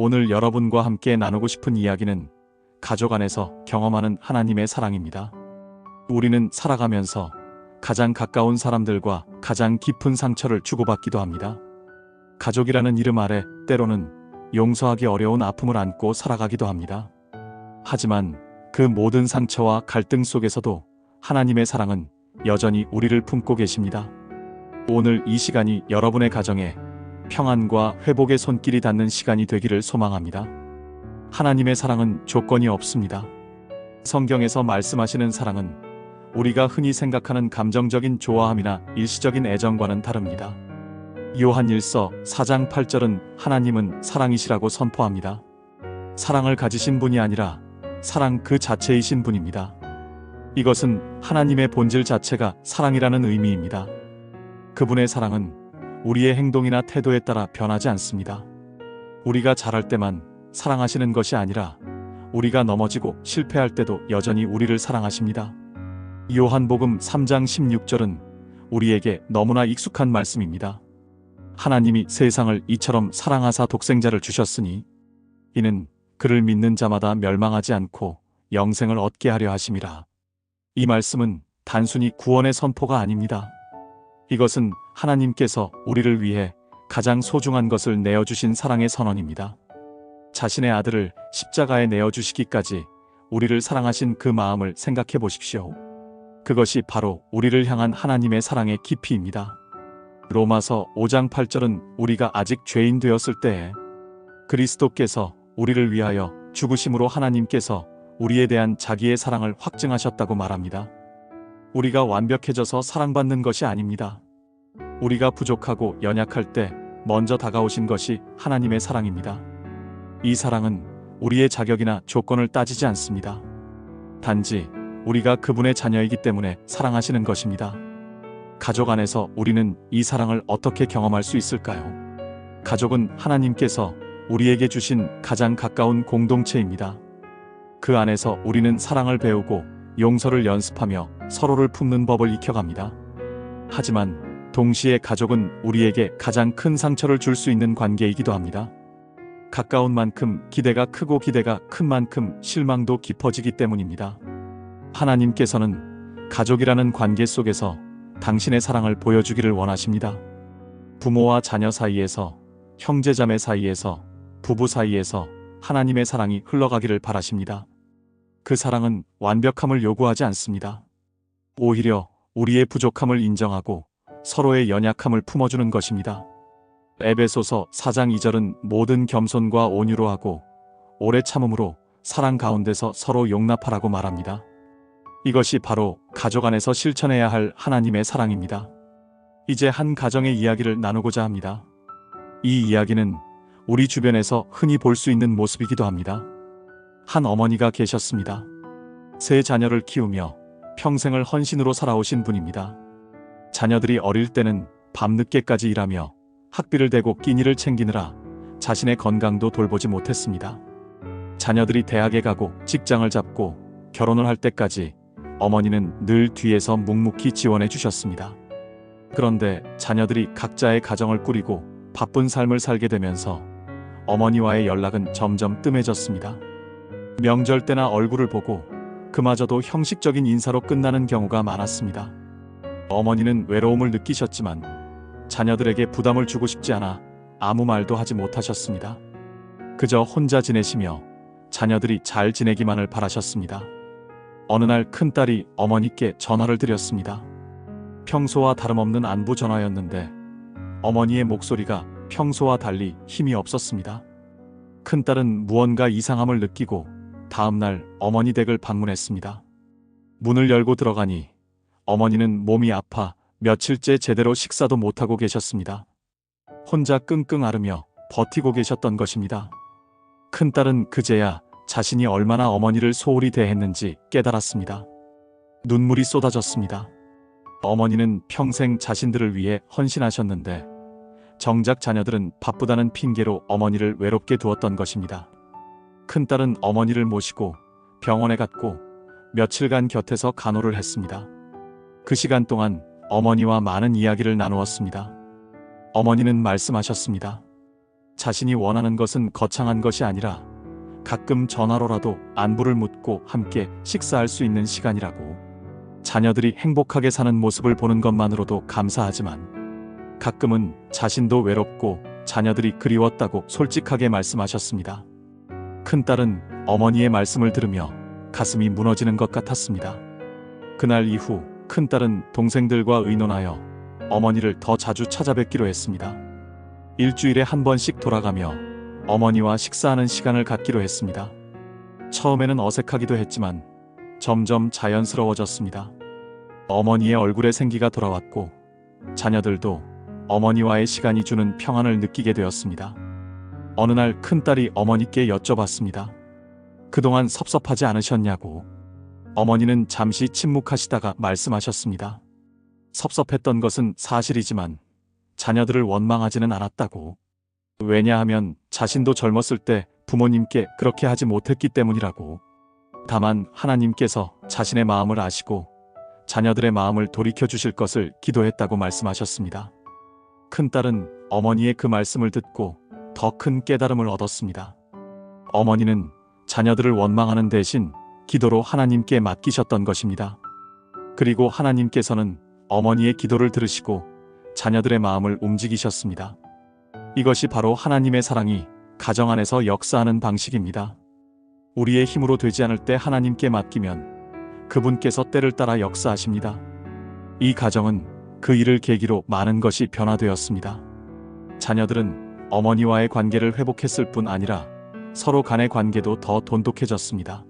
오늘 여러분과 함께 나누고 싶은 이야기는 가족 안에서 경험하는 하나님의 사랑입니다. 우리는 살아가면서 가장 가까운 사람들과 가장 깊은 상처를 주고받기도 합니다. 가족이라는 이름 아래 때로는 용서하기 어려운 아픔을 안고 살아가기도 합니다. 하지만 그 모든 상처와 갈등 속에서도 하나님의 사랑은 여전히 우리를 품고 계십니다. 오늘 이 시간이 여러분의 가정에 평안과 회복의 손길이 닿는 시간이 되기를 소망합니다. 하나님의 사랑은 조건이 없습니다. 성경에서 말씀하시는 사랑은 우리가 흔히 생각하는 감정적인 좋아함이나 일시적인 애정과는 다릅니다. 요한 1서 4장 8절은 하나님은 사랑이시라고 선포합니다. 사랑을 가지신 분이 아니라 사랑 그 자체이신 분입니다. 이것은 하나님의 본질 자체가 사랑이라는 의미입니다. 그분의 사랑은 우리의 행동이나 태도에 따라 변하지 않습니다. 우리가 잘할 때만 사랑하시는 것이 아니라 우리가 넘어지고 실패할 때도 여전히 우리를 사랑하십니다. 요한복음 3장 16절은 우리에게 너무나 익숙한 말씀입니다. 하나님이 세상을 이처럼 사랑하사 독생자를 주셨으니 이는 그를 믿는 자마다 멸망하지 않고 영생을 얻게 하려 하심이라. 이 말씀은 단순히 구원의 선포가 아닙니다. 이것은 하나님께서 우리를 위해 가장 소중한 것을 내어주신 사랑의 선언입니다. 자신의 아들을 십자가에 내어주시기까지 우리를 사랑하신 그 마음을 생각해 보십시오. 그것이 바로 우리를 향한 하나님의 사랑의 깊이입니다. 로마서 5장 8절은 우리가 아직 죄인 되었을 때에 그리스도께서 우리를 위하여 죽으심으로 하나님께서 우리에 대한 자기의 사랑을 확증하셨다고 말합니다. 우리가 완벽해져서 사랑받는 것이 아닙니다. 우리가 부족하고 연약할 때 먼저 다가오신 것이 하나님의 사랑입니다. 이 사랑은 우리의 자격이나 조건을 따지지 않습니다. 단지 우리가 그분의 자녀이기 때문에 사랑하시는 것입니다. 가족 안에서 우리는 이 사랑을 어떻게 경험할 수 있을까요? 가족은 하나님께서 우리에게 주신 가장 가까운 공동체입니다. 그 안에서 우리는 사랑을 배우고 용서를 연습하며 서로를 품는 법을 익혀갑니다. 하지만 동시에 가족은 우리에게 가장 큰 상처를 줄 수 있는 관계이기도 합니다. 가까운 만큼 기대가 크고 기대가 큰 만큼 실망도 깊어지기 때문입니다. 하나님께서는 가족이라는 관계 속에서 당신의 사랑을 보여주기를 원하십니다. 부모와 자녀 사이에서, 형제자매 사이에서, 부부 사이에서 하나님의 사랑이 흘러가기를 바라십니다. 그 사랑은 완벽함을 요구하지 않습니다. 오히려 우리의 부족함을 인정하고 서로의 연약함을 품어주는 것입니다. 에베소서 4장 2절은 모든 겸손과 온유로 하고 오래 참음으로 사랑 가운데서 서로 용납하라고 말합니다. 이것이 바로 가족 안에서 실천해야 할 하나님의 사랑입니다. 이제 한 가정의 이야기를 나누고자 합니다. 이 이야기는 우리 주변에서 흔히 볼 수 있는 모습이기도 합니다. 한 어머니가 계셨습니다. 세 자녀를 키우며 평생을 헌신으로 살아오신 분입니다. 자녀들이 어릴 때는 밤늦게까지 일하며 학비를 대고 끼니를 챙기느라 자신의 건강도 돌보지 못했습니다. 자녀들이 대학에 가고 직장을 잡고 결혼을 할 때까지 어머니는 늘 뒤에서 묵묵히 지원해 주셨습니다. 그런데 자녀들이 각자의 가정을 꾸리고 바쁜 삶을 살게 되면서 어머니와의 연락은 점점 뜸해졌습니다. 명절 때나 얼굴을 보고 그마저도 형식적인 인사로 끝나는 경우가 많았습니다. 어머니는 외로움을 느끼셨지만 자녀들에게 부담을 주고 싶지 않아 아무 말도 하지 못하셨습니다. 그저 혼자 지내시며 자녀들이 잘 지내기만을 바라셨습니다. 어느 날 큰딸이 어머니께 전화를 드렸습니다. 평소와 다름없는 안부 전화였는데 어머니의 목소리가 평소와 달리 힘이 없었습니다. 큰딸은 무언가 이상함을 느끼고 다음날 어머니 댁을 방문했습니다. 문을 열고 들어가니 어머니는 몸이 아파 며칠째 제대로 식사도 못하고 계셨습니다. 혼자 끙끙 앓으며 버티고 계셨던 것입니다. 큰딸은 그제야 자신이 얼마나 어머니를 소홀히 대했는지 깨달았습니다. 눈물이 쏟아졌습니다. 어머니는 평생 자신들을 위해 헌신하셨는데 정작 자녀들은 바쁘다는 핑계로 어머니를 외롭게 두었던 것입니다. 큰딸은 어머니를 모시고 병원에 갔고 며칠간 곁에서 간호를 했습니다. 그 시간 동안 어머니와 많은 이야기를 나누었습니다. 어머니는 말씀하셨습니다. 자신이 원하는 것은 거창한 것이 아니라 가끔 전화로라도 안부를 묻고 함께 식사할 수 있는 시간이라고. 자녀들이 행복하게 사는 모습을 보는 것만으로도 감사하지만 가끔은 자신도 외롭고 자녀들이 그리웠다고 솔직하게 말씀하셨습니다. 큰딸은 어머니의 말씀을 들으며 가슴이 무너지는 것 같았습니다. 그날 이후 큰딸은 동생들과 의논하여 어머니를 더 자주 찾아뵙기로 했습니다. 일주일에 한 번씩 돌아가며 어머니와 식사하는 시간을 갖기로 했습니다. 처음에는 어색하기도 했지만 점점 자연스러워졌습니다. 어머니의 얼굴에 생기가 돌아왔고 자녀들도 어머니와의 시간이 주는 평안을 느끼게 되었습니다. 어느 날 큰딸이 어머니께 여쭤봤습니다. 그동안 섭섭하지 않으셨냐고. 어머니는 잠시 침묵하시다가 말씀하셨습니다. 섭섭했던 것은 사실이지만 자녀들을 원망하지는 않았다고. 왜냐하면 자신도 젊었을 때 부모님께 그렇게 하지 못했기 때문이라고. 다만 하나님께서 자신의 마음을 아시고 자녀들의 마음을 돌이켜 주실 것을 기도했다고 말씀하셨습니다. 큰딸은 어머니의 그 말씀을 듣고 더 큰 깨달음을 얻었습니다. 어머니는 자녀들을 원망하는 대신 기도로 하나님께 맡기셨던 것입니다. 그리고 하나님께서는 어머니의 기도를 들으시고 자녀들의 마음을 움직이셨습니다. 이것이 바로 하나님의 사랑이 가정 안에서 역사하는 방식입니다. 우리의 힘으로 되지 않을 때 하나님께 맡기면 그분께서 때를 따라 역사하십니다. 이 가정은 그 일을 계기로 많은 것이 변화되었습니다. 자녀들은 어머니와의 관계를 회복했을 뿐 아니라 서로 간의 관계도 더 돈독해졌습니다.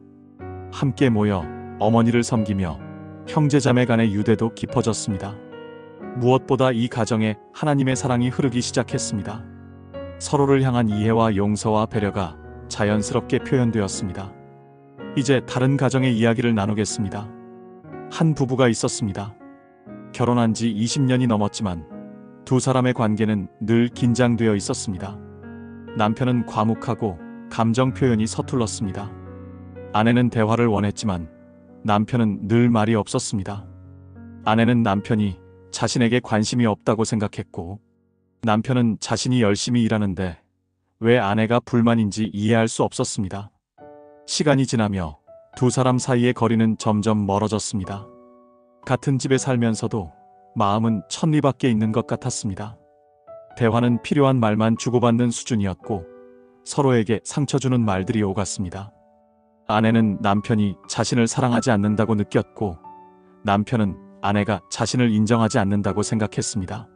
함께 모여 어머니를 섬기며 형제자매 간의 유대도 깊어졌습니다. 무엇보다 이 가정에 하나님의 사랑이 흐르기 시작했습니다. 서로를 향한 이해와 용서와 배려가 자연스럽게 표현되었습니다. 이제 다른 가정의 이야기를 나누겠습니다. 한 부부가 있었습니다. 결혼한 지 20년이 넘었지만 두 사람의 관계는 늘 긴장되어 있었습니다. 남편은 과묵하고 감정 표현이 서툴렀습니다. 아내는 대화를 원했지만 남편은 늘 말이 없었습니다. 아내는 남편이 자신에게 관심이 없다고 생각했고 남편은 자신이 열심히 일하는데 왜 아내가 불만인지 이해할 수 없었습니다. 시간이 지나며 두 사람 사이의 거리는 점점 멀어졌습니다. 같은 집에 살면서도 마음은 천리 밖에 있는 것 같았습니다. 대화는 필요한 말만 주고받는 수준이었고 서로에게 상처 주는 말들이 오갔습니다. 아내는 남편이 자신을 사랑하지 않는다고 느꼈고 남편은 아내가 자신을 인정하지 않는다고 생각했습니다.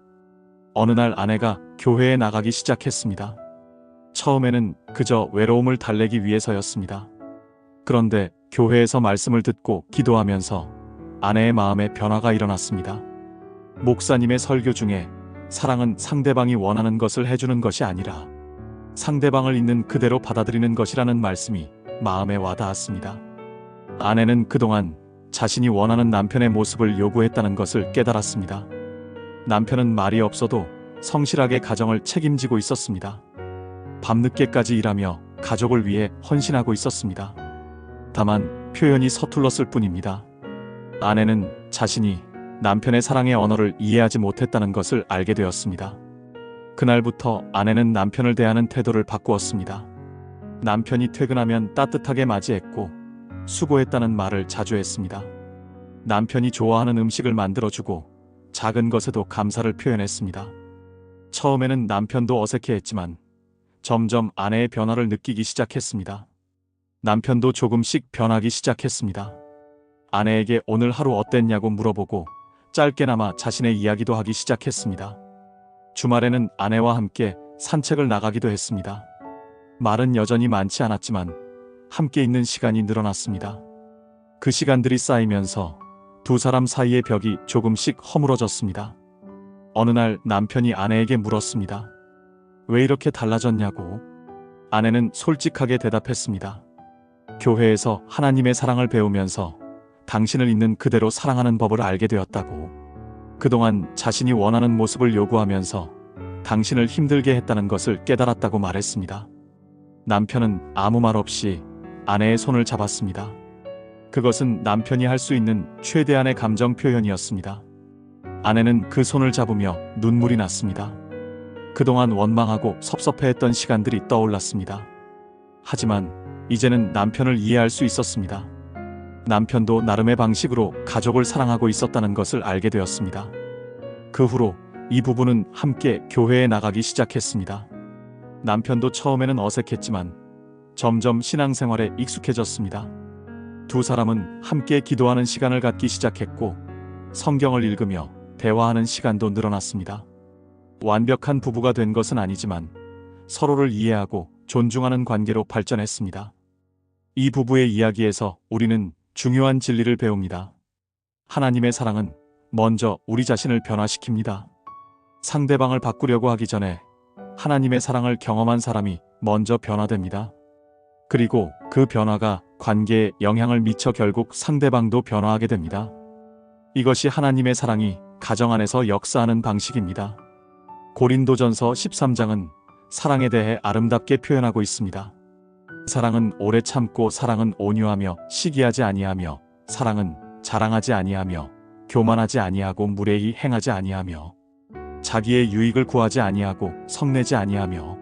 어느 날 아내가 교회에 나가기 시작했습니다. 처음에는 그저 외로움을 달래기 위해서였습니다. 그런데 교회에서 말씀을 듣고 기도하면서 아내의 마음에 변화가 일어났습니다. 목사님의 설교 중에 사랑은 상대방이 원하는 것을 해주는 것이 아니라 상대방을 있는 그대로 받아들이는 것이라는 말씀이 마음에 와닿았습니다. 아내는 그동안 자신이 원하는 남편의 모습을 요구했다는 것을 깨달았습니다. 남편은 말이 없어도 성실하게 가정을 책임지고 있었습니다. 밤늦게까지 일하며 가족을 위해 헌신하고 있었습니다. 다만 표현이 서툴렀을 뿐입니다. 아내는 자신이 남편의 사랑의 언어를 이해하지 못했다는 것을 알게 되었습니다. 그날부터 아내는 남편을 대하는 태도를 바꾸었습니다. 남편이 퇴근하면 따뜻하게 맞이했고 수고했다는 말을 자주 했습니다. 남편이 좋아하는 음식을 만들어주고 작은 것에도 감사를 표현했습니다. 처음에는 남편도 어색해했지만 점점 아내의 변화를 느끼기 시작했습니다. 남편도 조금씩 변하기 시작했습니다. 아내에게 오늘 하루 어땠냐고 물어보고 짧게나마 자신의 이야기도 하기 시작했습니다. 주말에는 아내와 함께 산책을 나가기도 했습니다. 말은 여전히 많지 않았지만 함께 있는 시간이 늘어났습니다. 그 시간들이 쌓이면서 두 사람 사이의 벽이 조금씩 허물어졌습니다. 어느 날 남편이 아내에게 물었습니다. 왜 이렇게 달라졌냐고. 아내는 솔직하게 대답했습니다. 교회에서 하나님의 사랑을 배우면서 당신을 있는 그대로 사랑하는 법을 알게 되었다고. 그동안 자신이 원하는 모습을 요구하면서 당신을 힘들게 했다는 것을 깨달았다고 말했습니다. 남편은 아무 말 없이 아내의 손을 잡았습니다. 그것은 남편이 할 수 있는 최대한의 감정 표현이었습니다. 아내는 그 손을 잡으며 눈물이 났습니다. 그동안 원망하고 섭섭해했던 시간들이 떠올랐습니다. 하지만 이제는 남편을 이해할 수 있었습니다. 남편도 나름의 방식으로 가족을 사랑하고 있었다는 것을 알게 되었습니다. 그 후로 이 부부는 함께 교회에 나가기 시작했습니다. 남편도 처음에는 어색했지만 점점 신앙생활에 익숙해졌습니다. 두 사람은 함께 기도하는 시간을 갖기 시작했고 성경을 읽으며 대화하는 시간도 늘어났습니다. 완벽한 부부가 된 것은 아니지만 서로를 이해하고 존중하는 관계로 발전했습니다. 이 부부의 이야기에서 우리는 중요한 진리를 배웁니다. 하나님의 사랑은 먼저 우리 자신을 변화시킵니다. 상대방을 바꾸려고 하기 전에 하나님의 사랑을 경험한 사람이 먼저 변화됩니다. 그리고 그 변화가 관계에 영향을 미쳐 결국 상대방도 변화하게 됩니다. 이것이 하나님의 사랑이 가정 안에서 역사하는 방식입니다. 고린도전서 13장은 사랑에 대해 아름답게 표현하고 있습니다. 사랑은 오래 참고, 사랑은 온유하며 시기하지 아니하며, 사랑은 자랑하지 아니하며, 교만하지 아니하고, 무례히 행하지 아니하며, 자기의 유익을 구하지 아니하고, 성내지 아니하며,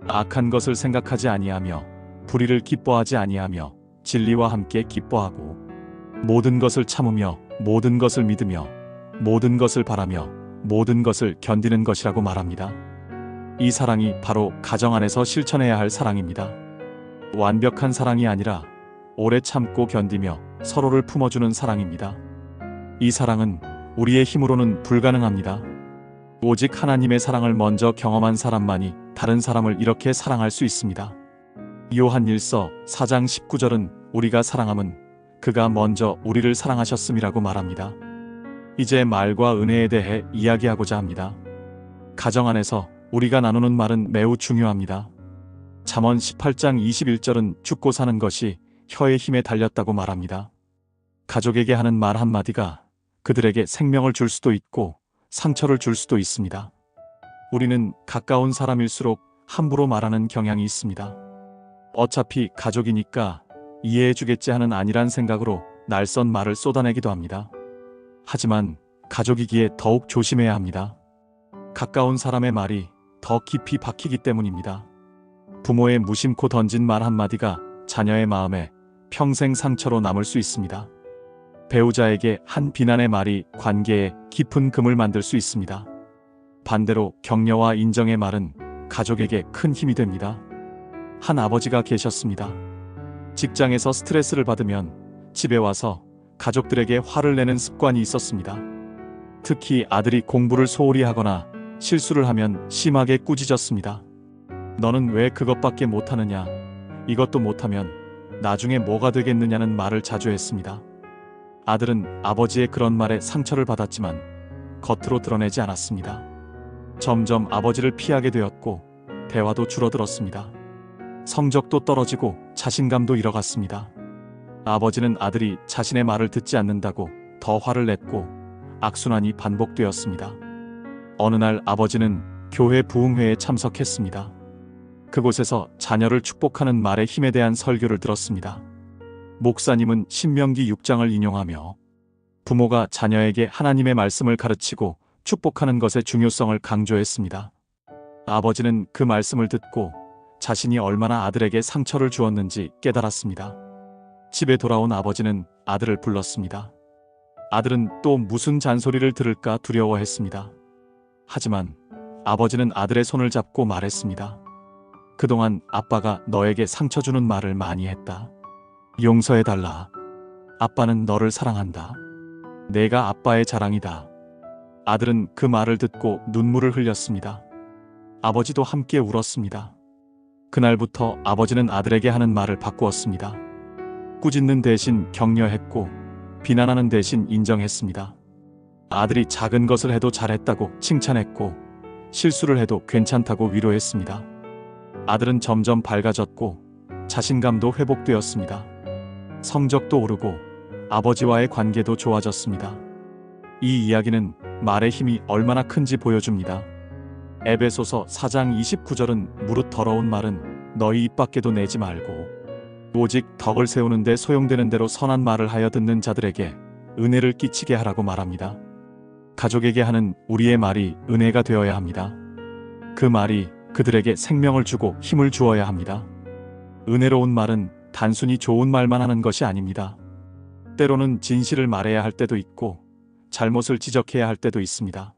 악한 것을 생각하지 아니하며, 불의를 기뻐하지 아니하며, 진리와 함께 기뻐하고, 모든 것을 참으며, 모든 것을 믿으며, 모든 것을 바라며, 모든 것을 견디는 것이라고 말합니다. 이 사랑이 바로 가정 안에서 실천해야 할 사랑입니다. 완벽한 사랑이 아니라 오래 참고 견디며 서로를 품어주는 사랑입니다. 이 사랑은 우리의 힘으로는 불가능합니다. 오직 하나님의 사랑을 먼저 경험한 사람만이 다른 사람을 이렇게 사랑할 수 있습니다. 요한 1서 4장 19절은 우리가 사랑함은 그가 먼저 우리를 사랑하셨음이라고 말합니다. 이제 말과 은혜에 대해 이야기하고자 합니다. 가정 안에서 우리가 나누는 말은 매우 중요합니다. 잠언 18장 21절은 죽고 사는 것이 혀의 힘에 달렸다고 말합니다. 가족에게 하는 말 한마디가 그들에게 생명을 줄 수도 있고 상처를 줄 수도 있습니다. 우리는 가까운 사람일수록 함부로 말하는 경향이 있습니다. 어차피 가족이니까 이해해주겠지 하는 안일한 생각으로 날선 말을 쏟아내기도 합니다. 하지만 가족이기에 더욱 조심해야 합니다. 가까운 사람의 말이 더 깊이 박히기 때문입니다. 부모의 무심코 던진 말 한마디가 자녀의 마음에 평생 상처로 남을 수 있습니다. 배우자에게 한 비난의 말이 관계에 깊은 금을 만들 수 있습니다. 반대로 격려와 인정의 말은 가족에게 큰 힘이 됩니다. 한 아버지가 계셨습니다. 직장에서 스트레스를 받으면 집에 와서 가족들에게 화를 내는 습관이 있었습니다. 특히 아들이 공부를 소홀히 하거나 실수를 하면 심하게 꾸짖었습니다. 너는 왜 그것밖에 못하느냐? 이것도 못하면 나중에 뭐가 되겠느냐는 말을 자주 했습니다. 아들은 아버지의 그런 말에 상처를 받았지만 겉으로 드러내지 않았습니다. 점점 아버지를 피하게 되었고 대화도 줄어들었습니다. 성적도 떨어지고 자신감도 잃어갔습니다. 아버지는 아들이 자신의 말을 듣지 않는다고 더 화를 냈고 악순환이 반복되었습니다. 어느 날 아버지는 교회 부흥회에 참석했습니다. 그곳에서 자녀를 축복하는 말의 힘에 대한 설교를 들었습니다. 목사님은 신명기 6장을 인용하며 부모가 자녀에게 하나님의 말씀을 가르치고 축복하는 것의 중요성을 강조했습니다. 아버지는 그 말씀을 듣고 자신이 얼마나 아들에게 상처를 주었는지 깨달았습니다. 집에 돌아온 아버지는 아들을 불렀습니다. 아들은 또 무슨 잔소리를 들을까 두려워했습니다. 하지만 아버지는 아들의 손을 잡고 말했습니다. 그동안 아빠가 너에게 상처 주는 말을 많이 했다. 용서해달라. 아빠는 너를 사랑한다. 내가 아빠의 자랑이다. 아들은 그 말을 듣고 눈물을 흘렸습니다. 아버지도 함께 울었습니다. 그날부터 아버지는 아들에게 하는 말을 바꾸었습니다. 꾸짖는 대신 격려했고 비난하는 대신 인정했습니다. 아들이 작은 것을 해도 잘했다고 칭찬했고 실수를 해도 괜찮다고 위로했습니다. 아들은 점점 밝아졌고 자신감도 회복되었습니다. 성적도 오르고 아버지와의 관계도 좋아졌습니다. 이 이야기는 말의 힘이 얼마나 큰지 보여줍니다. 에베소서 4장 29절은 무릇 더러운 말은 너희 입 밖에도 내지 말고 오직 덕을 세우는 데 소용되는 대로 선한 말을 하여 듣는 자들에게 은혜를 끼치게 하라고 말합니다. 가족에게 하는 우리의 말이 은혜가 되어야 합니다. 그 말이 그들에게 생명을 주고 힘을 주어야 합니다. 은혜로운 말은 단순히 좋은 말만 하는 것이 아닙니다. 때로는 진실을 말해야 할 때도 있고 잘못을 지적해야 할 때도 있습니다.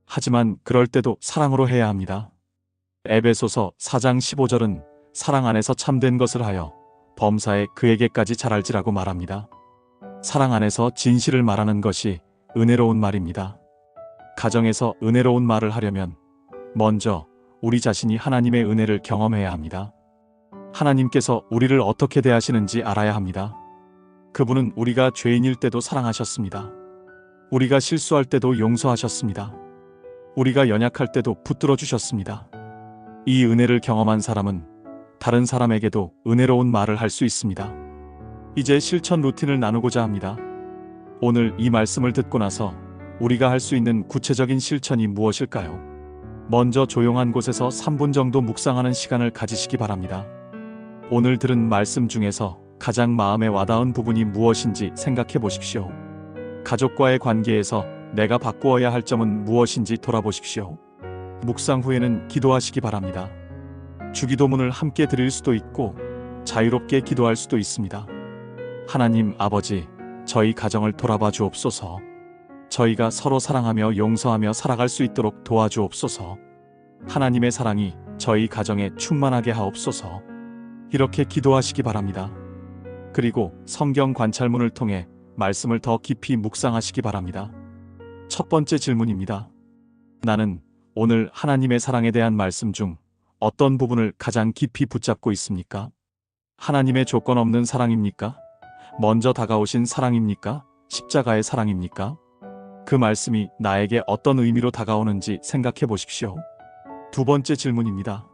하지만 그럴 때도 사랑으로 해야 합니다. 에베소서 4장 15절은 사랑 안에서 참된 것을 하여 범사에 그에게까지 잘할지라고 말합니다. 사랑 안에서 진실을 말하는 것이 은혜로운 말입니다. 가정에서 은혜로운 말을 하려면 먼저 우리 자신이 하나님의 은혜를 경험해야 합니다. 하나님께서 우리를 어떻게 대하시는지 알아야 합니다. 그분은 우리가 죄인일 때도 사랑하셨습니다. 우리가 실수할 때도 용서하셨습니다. 우리가 연약할 때도 붙들어 주셨습니다. 이 은혜를 경험한 사람은 다른 사람에게도 은혜로운 말을 할 수 있습니다. 이제 실천 루틴을 나누고자 합니다. 오늘 이 말씀을 듣고 나서 우리가 할 수 있는 구체적인 실천이 무엇일까요? 먼저 조용한 곳에서 3분 정도 묵상하는 시간을 가지시기 바랍니다. 오늘 들은 말씀 중에서 가장 마음에 와닿은 부분이 무엇인지 생각해 보십시오. 가족과의 관계에서 내가 바꾸어야 할 점은 무엇인지 돌아보십시오. 묵상 후에는 기도하시기 바랍니다. 주기도문을 함께 드릴 수도 있고 자유롭게 기도할 수도 있습니다. 하나님 아버지, 저희 가정을 돌아봐 주옵소서. 저희가 서로 사랑하며 용서하며 살아갈 수 있도록 도와주옵소서. 하나님의 사랑이 저희 가정에 충만하게 하옵소서. 이렇게 기도하시기 바랍니다. 그리고 성경 관찰문을 통해 말씀을 더 깊이 묵상하시기 바랍니다. 첫 번째 질문입니다. 나는 오늘 하나님의 사랑에 대한 말씀 중 어떤 부분을 가장 깊이 붙잡고 있습니까? 하나님의 조건 없는 사랑입니까? 먼저 다가오신 사랑입니까? 십자가의 사랑입니까? 그 말씀이 나에게 어떤 의미로 다가오는지 생각해 보십시오. 두 번째 질문입니다.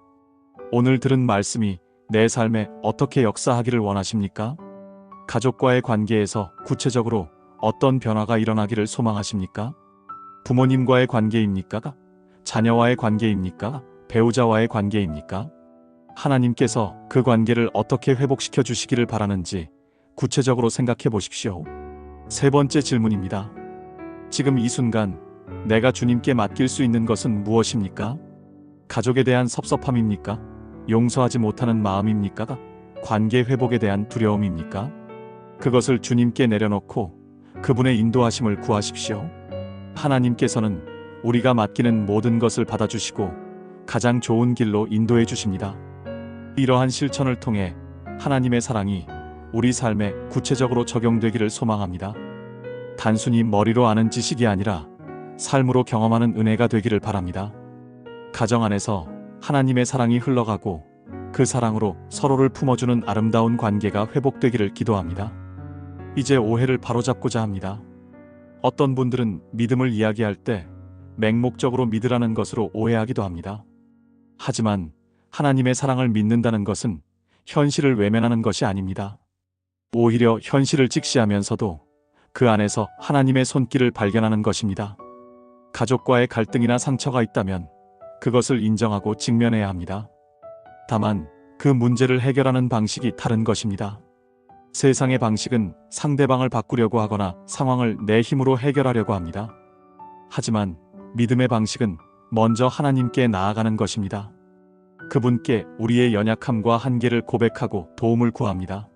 오늘 들은 말씀이 내 삶에 어떻게 역사하기를 원하십니까? 가족과의 관계에서 구체적으로 어떤 변화가 일어나기를 소망하십니까? 부모님과의 관계입니까? 자녀와의 관계입니까? 배우자와의 관계입니까? 하나님께서 그 관계를 어떻게 회복시켜 주시기를 바라는지 구체적으로 생각해 보십시오. 세 번째 질문입니다. 지금 이 순간 내가 주님께 맡길 수 있는 것은 무엇입니까? 가족에 대한 섭섭함입니까? 용서하지 못하는 마음입니까? 관계 회복에 대한 두려움입니까? 그것을 주님께 내려놓고 그분의 인도하심을 구하십시오. 하나님께서는 우리가 맡기는 모든 것을 받아주시고 가장 좋은 길로 인도해 주십니다. 이러한 실천을 통해 하나님의 사랑이 우리 삶에 구체적으로 적용되기를 소망합니다. 단순히 머리로 아는 지식이 아니라 삶으로 경험하는 은혜가 되기를 바랍니다. 가정 안에서 하나님의 사랑이 흘러가고 그 사랑으로 서로를 품어주는 아름다운 관계가 회복되기를 기도합니다. 이제 오해를 바로잡고자 합니다. 어떤 분들은 믿음을 이야기할 때 맹목적으로 믿으라는 것으로 오해하기도 합니다. 하지만 하나님의 사랑을 믿는다는 것은 현실을 외면하는 것이 아닙니다. 오히려 현실을 직시하면서도 그 안에서 하나님의 손길을 발견하는 것입니다. 가족과의 갈등이나 상처가 있다면 그것을 인정하고 직면해야 합니다. 다만 그 문제를 해결하는 방식이 다른 것입니다. 세상의 방식은 상대방을 바꾸려고 하거나 상황을 내 힘으로 해결하려고 합니다. 하지만 믿음의 방식은 먼저 하나님께 나아가는 것입니다. 그분께 우리의 연약함과 한계를 고백하고 도움을 구합니다.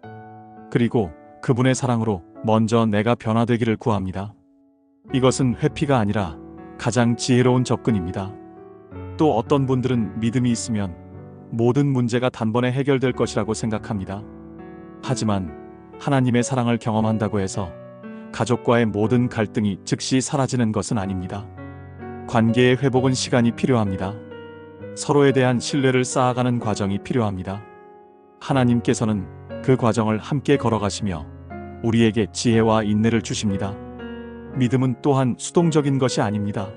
그리고 그분의 사랑으로 먼저 내가 변화되기를 구합니다. 이것은 회피가 아니라 가장 지혜로운 접근입니다. 또 어떤 분들은 믿음이 있으면 모든 문제가 단번에 해결될 것이라고 생각합니다. 하지만 하나님의 사랑을 경험한다고 해서 가족과의 모든 갈등이 즉시 사라지는 것은 아닙니다. 관계의 회복은 시간이 필요합니다. 서로에 대한 신뢰를 쌓아가는 과정이 필요합니다. 하나님께서는 그 과정을 함께 걸어가시며 우리에게 지혜와 인내를 주십니다. 믿음은 또한 수동적인 것이 아닙니다.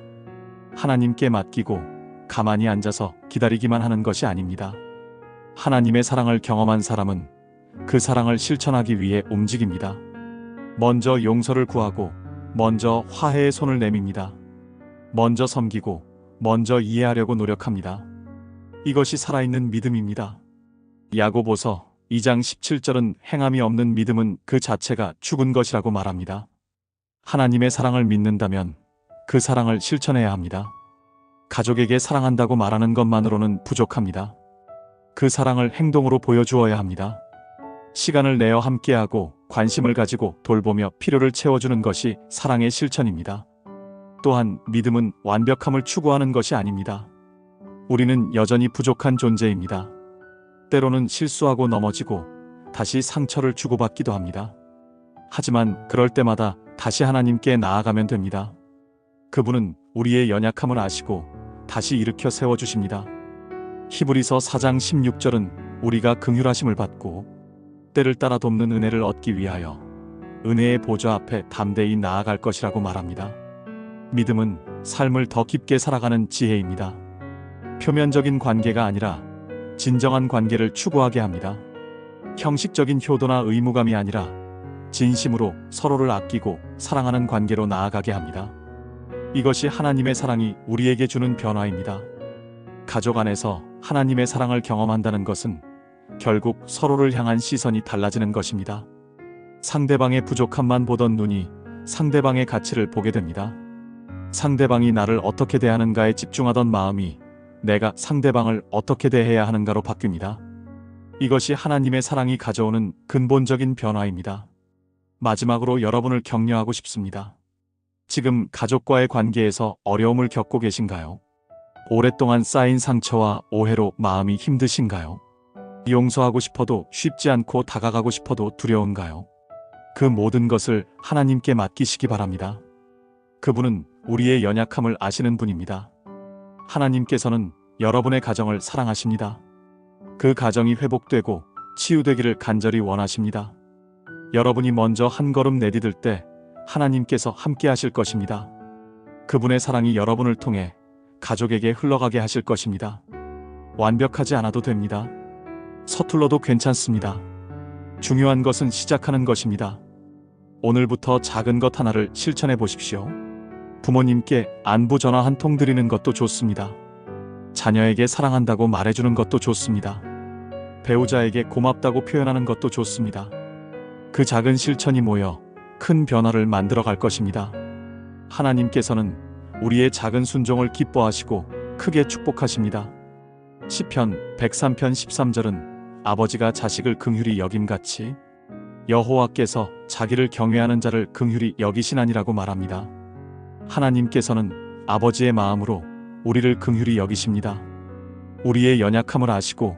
하나님께 맡기고 가만히 앉아서 기다리기만 하는 것이 아닙니다. 하나님의 사랑을 경험한 사람은 그 사랑을 실천하기 위해 움직입니다. 먼저 용서를 구하고 먼저 화해의 손을 내밉니다. 먼저 섬기고 먼저 이해하려고 노력합니다. 이것이 살아있는 믿음입니다. 야고보서 2장 17절은 행함이 없는 믿음은 그 자체가 죽은 것이라고 말합니다. 하나님의 사랑을 믿는다면 그 사랑을 실천해야 합니다. 가족에게 사랑한다고 말하는 것만으로는 부족합니다. 그 사랑을 행동으로 보여주어야 합니다. 시간을 내어 함께하고 관심을 가지고 돌보며 필요를 채워주는 것이 사랑의 실천입니다. 또한 믿음은 완벽함을 추구하는 것이 아닙니다. 우리는 여전히 부족한 존재입니다. 때로는 실수하고 넘어지고 다시 상처를 주고받기도 합니다. 하지만 그럴 때마다 다시 하나님께 나아가면 됩니다. 그분은 우리의 연약함을 아시고 다시 일으켜 세워주십니다. 히브리서 4장 16절은 우리가 긍휼하심을 받고 때를 따라 돕는 은혜를 얻기 위하여 은혜의 보좌 앞에 담대히 나아갈 것이라고 말합니다. 믿음은 삶을 더 깊게 살아가는 지혜입니다. 표면적인 관계가 아니라 진정한 관계를 추구하게 합니다. 형식적인 효도나 의무감이 아니라 진심으로 서로를 아끼고 사랑하는 관계로 나아가게 합니다. 이것이 하나님의 사랑이 우리에게 주는 변화입니다. 가족 안에서 하나님의 사랑을 경험한다는 것은 결국 서로를 향한 시선이 달라지는 것입니다. 상대방의 부족함만 보던 눈이 상대방의 가치를 보게 됩니다. 상대방이 나를 어떻게 대하는가에 집중하던 마음이 내가 상대방을 어떻게 대해야 하는가로 바뀝니다. 이것이 하나님의 사랑이 가져오는 근본적인 변화입니다. 마지막으로 여러분을 격려하고 싶습니다. 지금 가족과의 관계에서 어려움을 겪고 계신가요? 오랫동안 쌓인 상처와 오해로 마음이 힘드신가요? 용서하고 싶어도 쉽지 않고 다가가고 싶어도 두려운가요? 그 모든 것을 하나님께 맡기시기 바랍니다. 그분은 우리의 연약함을 아시는 분입니다. 하나님께서는 여러분의 가정을 사랑하십니다. 그 가정이 회복되고 치유되기를 간절히 원하십니다. 여러분이 먼저 한 걸음 내디딜 때 하나님께서 함께 하실 것입니다. 그분의 사랑이 여러분을 통해 가족에게 흘러가게 하실 것입니다. 완벽하지 않아도 됩니다. 서툴러도 괜찮습니다. 중요한 것은 시작하는 것입니다. 오늘부터 작은 것 하나를 실천해 보십시오. 부모님께 안부 전화 한 통 드리는 것도 좋습니다. 자녀에게 사랑한다고 말해주는 것도 좋습니다. 배우자에게 고맙다고 표현하는 것도 좋습니다. 그 작은 실천이 모여 큰 변화를 만들어 갈 것입니다. 하나님께서는 우리의 작은 순종을 기뻐하시고 크게 축복하십니다. 시편 103편 13절은 아버지가 자식을 긍휼히 여김같이 여호와께서 자기를 경외하는 자를 긍휼히 여기시나니라고 말합니다. 하나님께서는 아버지의 마음으로 우리를 긍휼히 여기십니다. 우리의 연약함을 아시고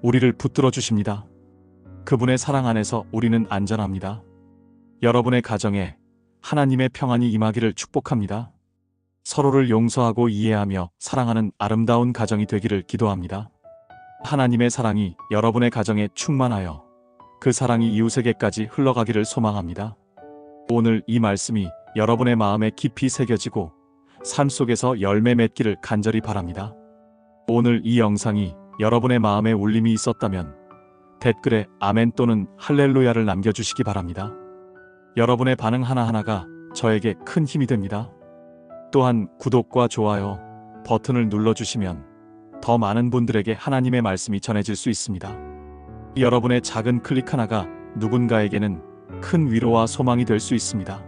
우리를 붙들어 주십니다. 그분의 사랑 안에서 우리는 안전합니다. 여러분의 가정에 하나님의 평안이 임하기를 축복합니다. 서로를 용서하고 이해하며 사랑하는 아름다운 가정이 되기를 기도합니다. 하나님의 사랑이 여러분의 가정에 충만하여 그 사랑이 이웃에게까지 흘러가기를 소망합니다. 오늘 이 말씀이 여러분의 마음에 깊이 새겨지고 삶 속에서 열매 맺기를 간절히 바랍니다. 오늘 이 영상이 여러분의 마음에 울림이 있었다면 댓글에 아멘 또는 할렐루야를 남겨주시기 바랍니다. 여러분의 반응 하나하나가 저에게 큰 힘이 됩니다. 또한 구독과 좋아요 버튼을 눌러주시면 더 많은 분들에게 하나님의 말씀이 전해질 수 있습니다. 여러분의 작은 클릭 하나가 누군가에게는 큰 위로와 소망이 될 수 있습니다.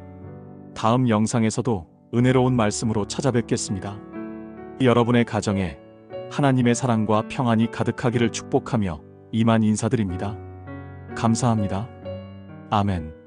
다음 영상에서도 은혜로운 말씀으로 찾아뵙겠습니다. 여러분의 가정에 하나님의 사랑과 평안이 가득하기를 축복하며 이만 인사드립니다. 감사합니다. 아멘.